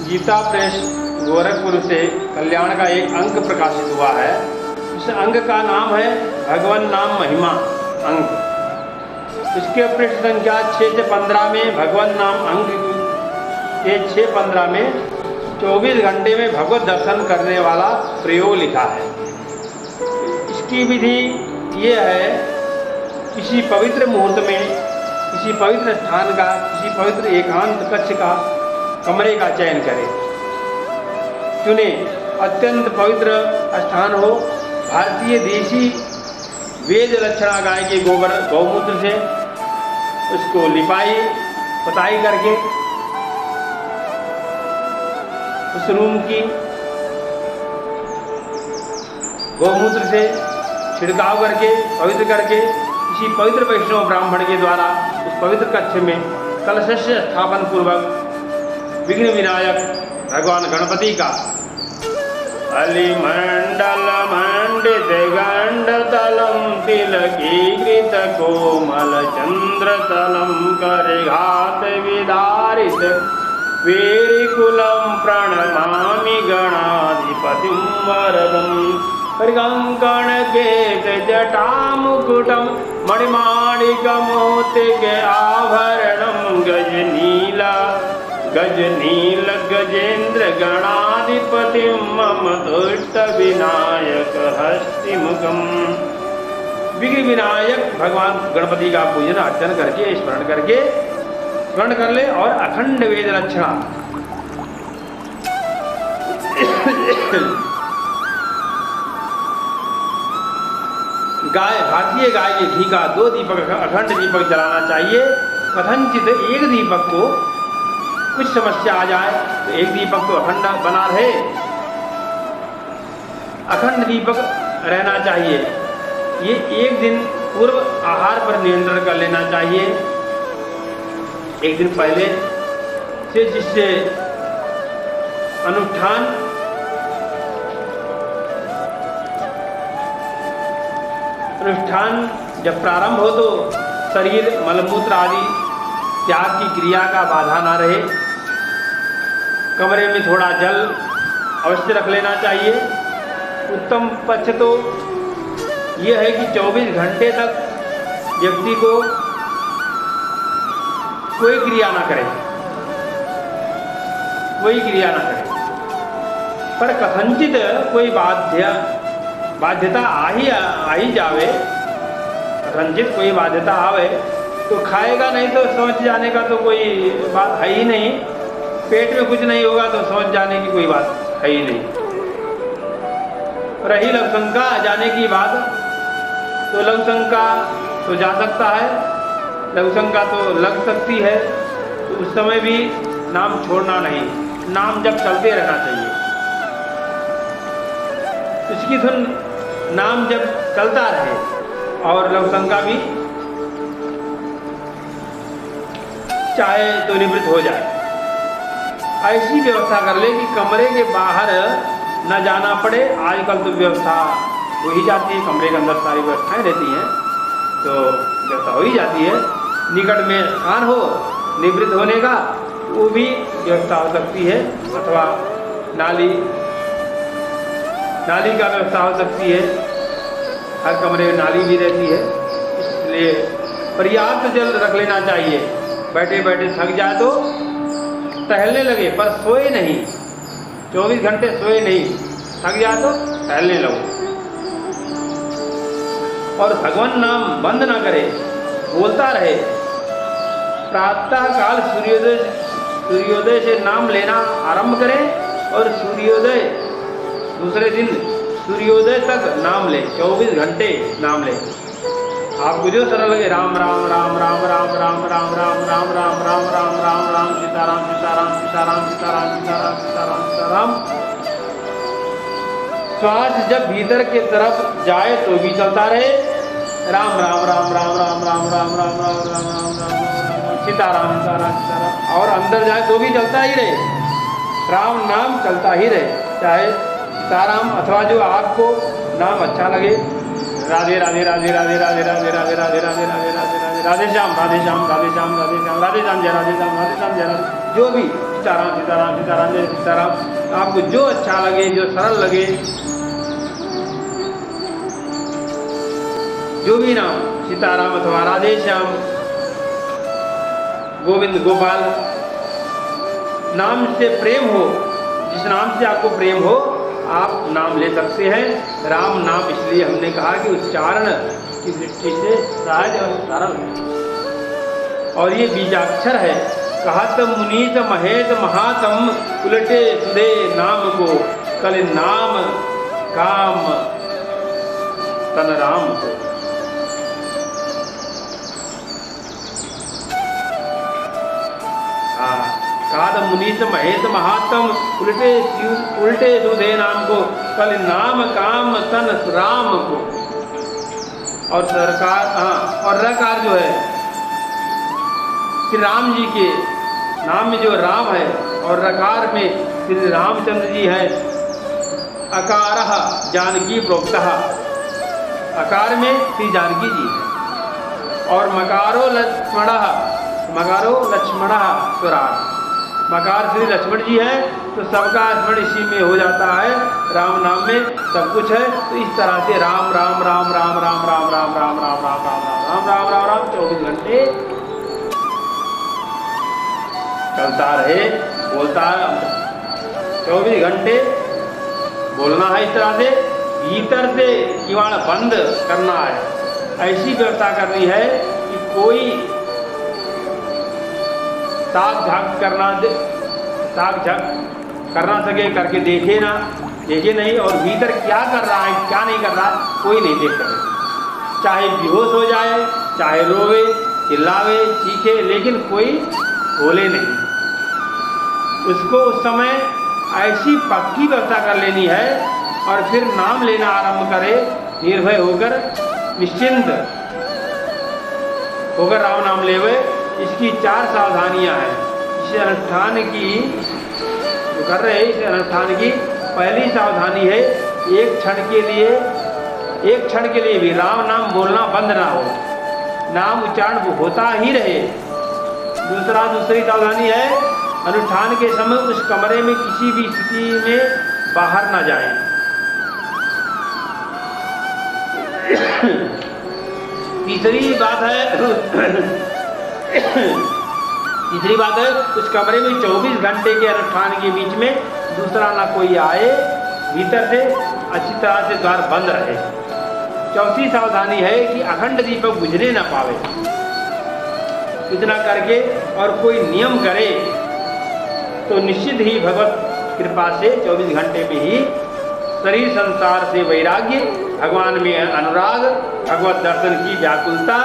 Gita press Gorakhpur से कल्याण का एक अंक प्रकाशित हुआ है। इस अंक का नाम है भगवान नाम महिमा अंक। इसके पृष्ठ संख्या 6 से 15 में भगवान नाम अंक के 6-15 में 24 घंटे में भगवत दर्शन करने वाला प्रयोग लिखा है। इसकी विधि ये है, किसी पवित्र मुहूर्त में किसी पवित्र स्थान का, किसी पवित्र एकांत कक्ष का, कमरे का चयन करें, चुने। अत्यंत पवित्र स्थान हो। भारतीय देसी वेद लक्षणा गाय के गोबर गौमूत्र से उसको लिपाई पुताई करके उस रूम की गौमूत्र से छिड़काव करके पवित्र करके किसी पवित्र वैष्णव ब्राह्मण के द्वारा उस पवित्र कक्ष में कलश स्थापन पूर्वक विघ्न विनायक भगवान गणपति का अलिमंडल मंडित गंड तलम तिलकीकृत कोमल चंद्र तलम करघात विदारित वेरिकुलम प्रणमामि गणाधिपतिं वरदम् कंकण केत जटा मुकुटम मणिमाणिकमोतिक आभरणम गजनील गजेंद्र गणाधिपति मम दुष्ट विनायक हस्तिमुखम। विघ्न विनायक भगवान गणपति का पूजन अर्चन करके स्मरण करके ग्रहण कर ले। और अखंड वेद लक्षणा गाय, भारतीय गाय के घी का 2 दीपक अखंड दीपक जलाना चाहिए। कथनचित एक दीपक को कुछ समस्या आ जाए तो एक दीपक तो अखंड बना रहे, अखंड दीपक रहना चाहिए। ये एक दिन पूर्व आहार पर नियंत्रण कर लेना चाहिए। एक दिन पहले से जिससे अनुष्ठान जब प्रारंभ हो तो शरीर मलमूत्र आदि त्याग की क्रिया का बाधा ना रहे। कमरे में थोड़ा जल अवश्य रख लेना चाहिए। उत्तम पक्ष तो यह है कि 24 घंटे तक व्यक्ति को कोई क्रिया ना करे, पर कथनचित कोई बाध्यता आ ही जावे, कथनचित कोई बाध्यता आवे तो खाएगा नहीं तो सोच जाने का तो कोई बात है ही नहीं। पेट में कुछ नहीं होगा तो सोच जाने की कोई बात है ही नहीं। रही लघुशंका जाने की बात, तो लघुशंका तो जा सकता है, लघुशंका तो लग सकती है, तो उस समय भी नाम छोड़ना नहीं, नाम जब चलते रहना चाहिए। इसकी धुन नाम जब चलता रहे और लघुशंका भी चाहे तो निवृत्त हो जाए। ऐसी व्यवस्था कर ले कि कमरे के बाहर न जाना पड़े। आजकल तो व्यवस्था हो ही जाती है, कमरे के अंदर सारी व्यवस्थाएं रहती हैं, तो व्यवस्था हो ही जाती है। निकट में स्थान हो निवृत्त होने का, वो भी व्यवस्था हो सकती है, अथवा नाली का व्यवस्था हो सकती है। हर कमरे में नाली भी रहती है, इसलिए पर्याप्त जल रख लेना चाहिए। बैठे बैठे थक जाए तो टहलने लगे, पर सोए नहीं, 24 घंटे सोए नहीं, थक जाए तो टहलने लगो। और भगवान नाम बंद ना करे, बोलता रहे। प्रातः काल सूर्योदय से नाम लेना आरंभ करें और सूर्योदय दूसरे दिन सूर्योदय तक नाम ले, 24 घंटे नाम ले। आपको जो सरल लगे, राम राम राम राम राम राम राम राम राम राम राम राम राम राम सीताराम सीताराम सीताराम सीताराम सीताराम सीताराम सीताराम। श्वास जब भीतर के तरफ जाए तो भी चलता रहे, राम राम राम राम राम राम राम राम राम राम राम राम सीताराम सीताराम सीताराम। और अंदर जाए तो भी चलता ही रहे, राम नाम चलता ही रहे, चाहे सीताराम अथवा जो आपको नाम अच्छा लगे, राधे राधे राधे राधे राधे राधे राधे राधे राधे राधे राधे राधे राधे श्याम राधे श्याम राधे श्याम राधे श्याम राधे श्याम जय राधे श्याम जय राधे, जो भी सीताराम सीताराम सीताराम जय सीताराम, आपको जो अच्छा लगे, जो सरल लगे, जो भी नाम, सीताराम अथवा राधे श्याम, गोविंद गोपाल, नाम से प्रेम हो, जिस नाम से आपको प्रेम हो आप नाम ले सकते हैं। राम नाम इसलिए हमने कहा कि उच्चारण की दृष्टि से सहज और सरल है और ये बीजाक्षर है। कहत मुनीत महेश महातम, उलटे सुधे नाम को, कल नाम काम तन राम को। काद मुनीत महेश महात्म, उल्टे सुधे नाम को, कल नाम काम तन राम को। और सरकार, हाँ, और रकार जो है श्री राम जी के नाम में जो राम है और रकार में श्री रामचंद्र जी है। अकारः जानकी प्रोक्तः, अकार में श्री जानकी जी है और मकारो लक्ष्मणः स्वराट, मकार श्री लक्ष्मण जी है तो सबका स्मरण इसी में हो जाता है। राम नाम में सब कुछ है। तो इस तरह से राम राम राम राम राम राम राम राम राम राम राम राम राम राम राम 24 घंटे चलता रहे, बोलता 24 घंटे बोलना है। इस तरह से भीतर से किवाड़ बंद करना है। ऐसी व्यवस्था करनी है कि कोई ताक झाक करना सके, करके देखे नहीं और भीतर क्या कर रहा है क्या नहीं कर रहा कोई नहीं देख सके। चाहे बेहोश हो जाए, चाहे रोवे, चिल्लावे, चीखे, लेकिन कोई बोले नहीं। उसको उस समय ऐसी पक्की व्यवस्था कर लेनी है और फिर नाम लेना आरंभ करे, निर्भय होकर, निश्चिंत होकर राम नाम लेवे। इसकी 4 सावधानियां हैं। इस अनुष्ठान की जो कर रहे हैं, इस अनुष्ठान की पहली सावधानी है एक क्षण के लिए भी राम नाम बोलना बंद ना हो, नाम उच्चारण होता ही रहे। दूसरी सावधानी है अनुष्ठान के समय उस कमरे में किसी भी स्थिति में बाहर ना जाए। तीसरी बात है उस कमरे में 24 घंटे के अनुष्ठान के बीच में दूसरा ना कोई आए, भीतर से अच्छी तरह से द्वार बंद रहे। चौथी सावधानी है कि अखंड दीपक बुझने ना पावे। इतना करके और कोई नियम करे तो निश्चित ही भगवत कृपा से 24 घंटे में ही शरीर संसार से वैराग्य, भगवान में अनुराग, भगवत दर्शन की व्याकुलता,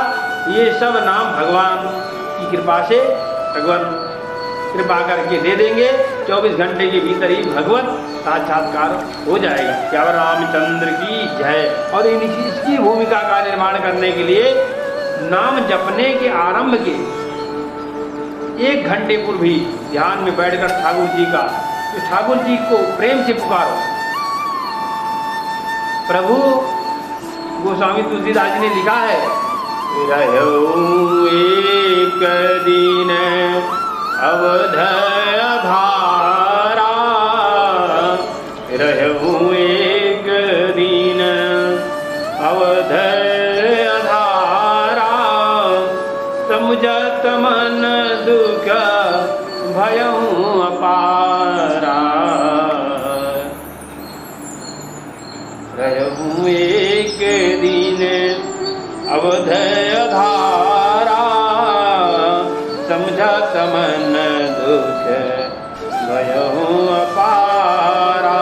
ये सब नाम भगवान की कृपा से भगवान कृपा करके दे देंगे। 24 घंटे के भीतर ही भगवत साक्षात्कार हो जाएगा। क्या रामचंद्र की जय। और इसकी भूमिका का निर्माण करने के लिए नाम जपने के आरंभ के 1 घंटे पूर्व ही ध्यान में बैठकर ठाकुर जी को प्रेम से पुकारो। प्रभु गोस्वामी तुलसीदास जी ने लिखा है, रहूं एक दिन अवध धारा, रहूं एक दिन अवध धारा, समुझत मन दुख भयहूं अपारा, रहूं एक दिन अवध धारा, समझत मन दुख भयहूं अपारा,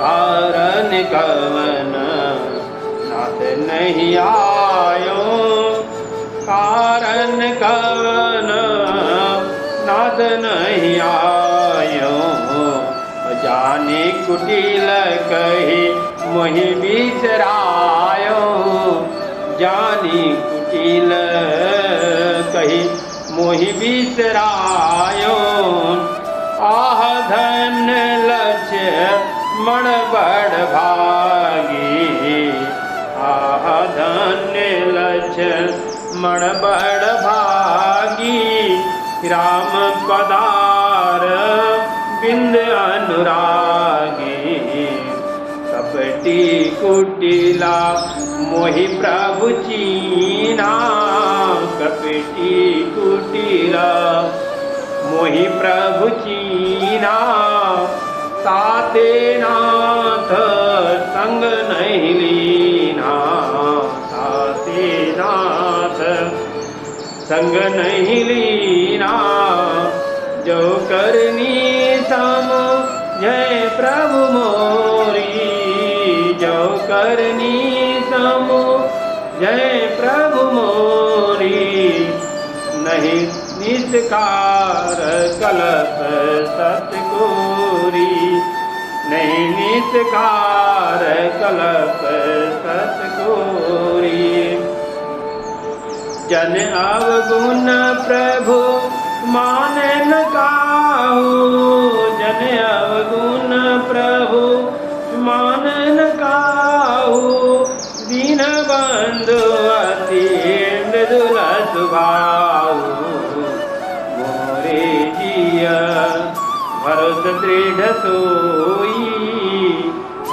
कारण कवन नाथ नहीं आयो, कारण कवन नाथ नहीं आयो, जाने कुटिल कही मोहि बिसरायो, जानी कुटिल कही मोहि बिसरायो, आह धन लक्ष्मण बड़ भागी, आह धन लक्ष्मण बड़ भागी, राम पधारा मुरार बिंद अनुरागी, कपटी कुटिला मोहि प्रभु चीना, कपटी कुटिला मोहि प्रभु चीना, ताते नाथ संग नहीं लीना, ताते नाथ संग नहीं लीना, जो करनी सम जय प्रभु मोरी, जो करनी सम जय प्रभु मोरी, नहीं निस्कार कलप सतगोरी, नहीं निस्कार कलप सतगोरी, जन अवगुण प्रभु माने न काहू, जन अवगुण प्रभु माने न काहू, दीन बंधु अति मृदुल स्वभाव, मोरे जिया भरोस दृढ़ सोई,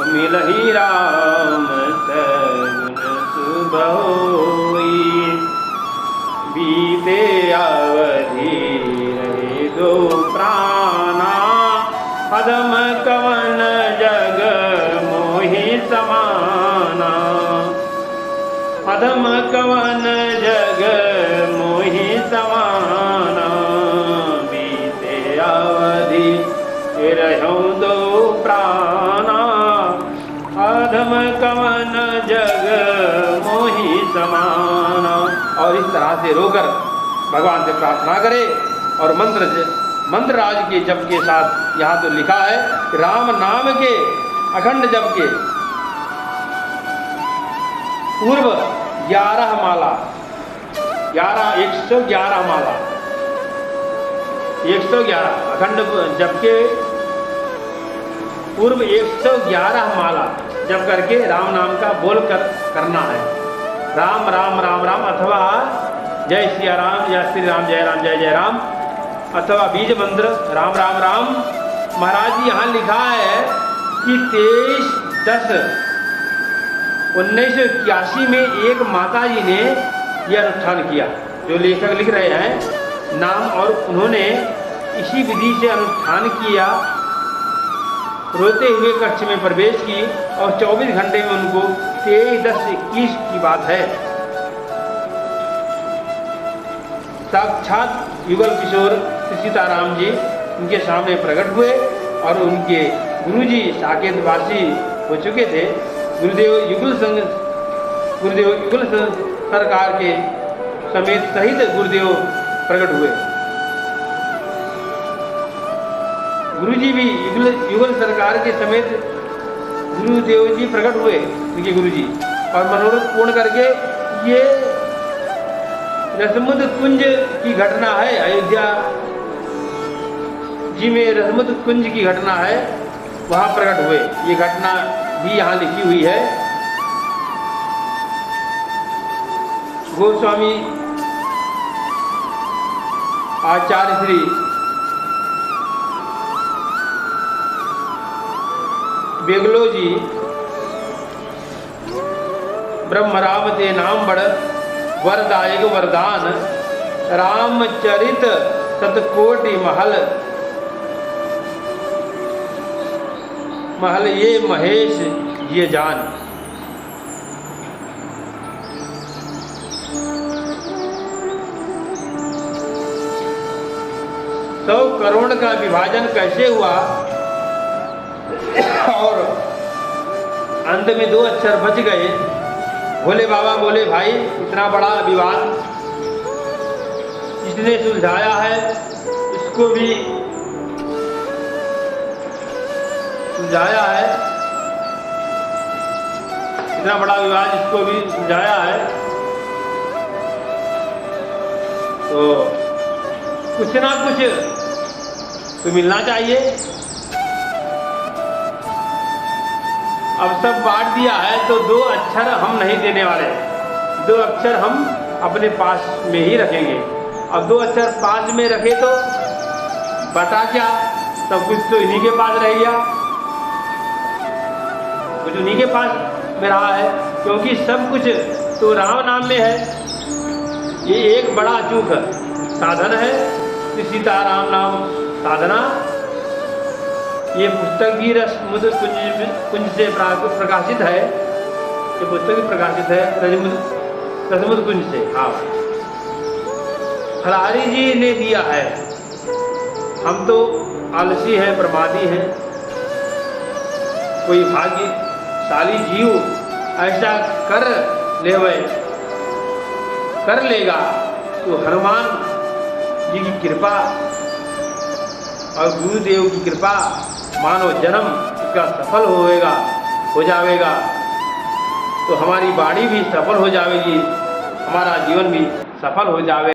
मिलहि राम सगुन शुभ होई, बीते अवधि रहे दो प्राणा, अधम कवन जग मोहि समाना, अधम कवन जग मोहि समाना, बीते अवधि रहूं दो प्राणा, अधम कवन जग मोहि समाना। और इस तरह से रोकर भगवान से प्रार्थना करे और मंत्र राज के जप के साथ यहाँ तो लिखा है कि राम नाम के अखंड जप के पूर्व 11 माला, 111 माला, 111 अखंड जप के पूर्व 111 माला जप करके राम नाम का बोल कर करना है। राम राम राम राम अथवा जय सिया राम या श्री राम जय जय राम, अथवा बीज मंत्र राम राम राम। महाराज जी यहाँ लिखा है कि 23/10/1981 में एक माता जी ने यह अनुष्ठान किया, जो लेखक लिख रहे हैं नाम, और उन्होंने इसी विधि से अनुष्ठान किया, रोते हुए कक्ष में प्रवेश की और 24 घंटे में उनको 23/10/21 की बात है साक्षात युगल किशोर श्री सीताराम जी उनके सामने प्रकट हुए और उनके गुरुजी साकेतवासी हो चुके थे। गुरुदेव युगल सरकार के समेत सहित गुरुदेव प्रकट हुए। गुरुजी भी युगल सरकार के समेत गुरुदेव जी प्रकट हुए, उनके गुरुजी, और मनोरथ पूर्ण करके ये रसमुद कुंज की घटना है, अयोध्या जी में रसमुद कुंज की घटना है, वहां प्रकट हुए। ये घटना भी यहाँ लिखी हुई है। गोस्वामी आचार्य श्री बेगलो जी ब्रह्मरावते नाम बड़ वरदायक वरदान, रामचरित सतकोटि महल ये महेश ये जान। सौ करोड़ का विभाजन कैसे हुआ और अंत में 2 अक्षर बच गए। भोले बाबा बोले, भाई इतना बड़ा विवाद इसने सुलझाया है, इसको भी सुलझाया है, इतना बड़ा विवाद इसको भी सुलझाया है, तो कुछ ना कुछ तो मिलना चाहिए। अब सब बांट दिया है तो 2 अक्षर हम नहीं देने वाले, 2 अक्षर हम अपने पास में ही रखेंगे। अब 2 अक्षर पास में रखे तो बता क्या, सब कुछ तो इन्हीं के पास रह गया, कुछ उन्हीं के पास में रहा है, क्योंकि सब कुछ तो राम नाम में है। ये एक बड़ा अचूक साधन है कि सीताराम नाम साधना। ये पुस्तक भी रसमुद्र कुंज से प्रकाशित है, ये पुस्तक भी प्रकाशित है रसमुद्र कुंज से। हाँ, फलारी जी ने दिया है, हम तो आलसी हैं, प्रमादी हैं। कोई भाग्यशाली जीव ऐसा कर लेगा तो हनुमान जी की कृपा और गुरुदेव की कृपा, मानव जन्म इसका सफल हो जाएगा, तो हमारी वाणी भी सफल हो जाएगी, हमारा जीवन भी सफल हो जाएगा।